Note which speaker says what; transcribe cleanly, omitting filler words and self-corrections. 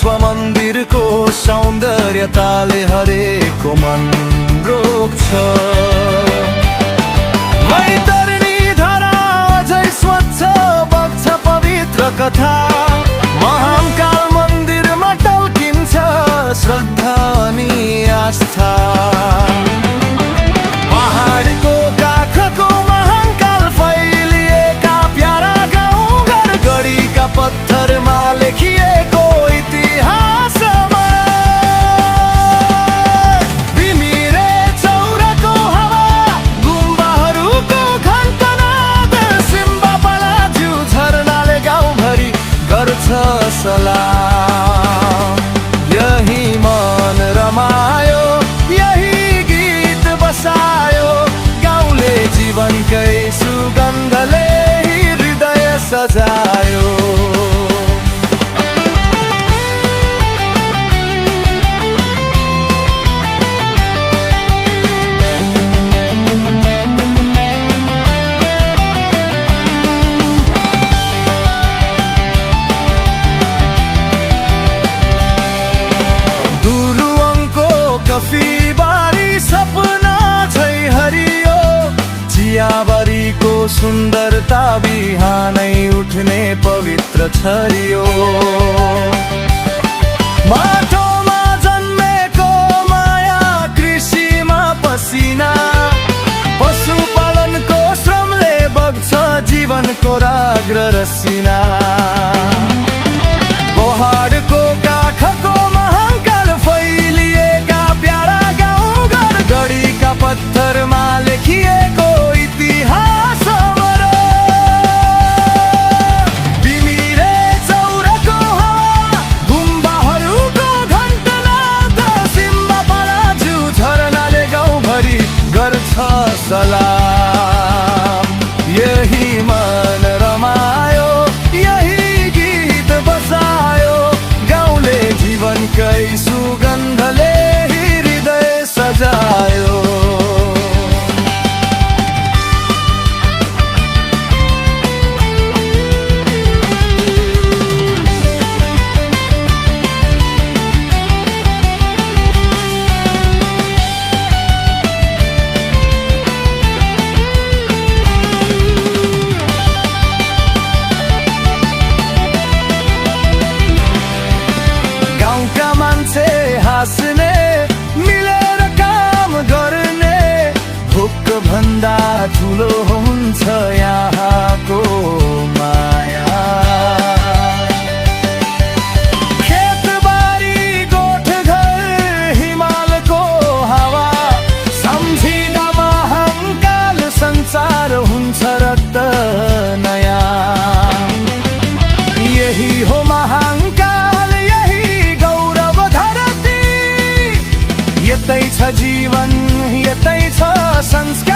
Speaker 1: विश्व मन्दिरको सौन्दर्यताले हरेकको मन रोक्छ। वैतरणी धारा अझै स्वच्छ बग्छ पवित्र कथा। महाकाल मन्दिरमा टल्किन्छ श्रद्धा अनि आस्था। पहाडको काखको महाकाल फैलिएका प्यारा गाउँ घर गढीका पत्थरमा लेखिएको इतिहासमा। बिमिरे चौरको हावा गुम्बाहरूको घण्टनाद सिम्बा पलाज्यू झरनाले गाउँभरि गर्छ सलाम। यही मन रमायो यही गीत बसायो गाउँले जीवनकै सुगन्धले हृदय सजायो। कफीबारी सपना झै हरियो चियाबारीको सुन्दरता बिहानै उठ्ने पवित्र छरियो। माटोमा जन्मेको माया कृषिमा पसिना पशुपालनको श्रमले बग्छ जीवनको राग र रसिना। पहाडको काखको महाकाल फैलिएका प्यारा गाउँ घर गढीका पत्थरमा लेखिएको इतिहास अमर। बिमिरे चौरको हावा गुम्बाहरूको घण्टनाद सिम्बा पलाज्यू झरनाले गाउँभरि गर्छ सलाम। यही मन रमायो यही गीत बसायो गाउँले जीवनकै सुगन्धले हृदय सजायो। गाउँका मान्छे हाँस्ने मिलेर काम गर्ने भोक भन्दा ठुलो हुन्छ यहाँको माया। खेतबारी गोठघर हिमालको हावा सम्झिँदा महाकाल संसार हुन्छ रक्त नयाँ। यही हो महाकाल यही गौरव धरती। यतै छ जीवन यतै छ संस्कार।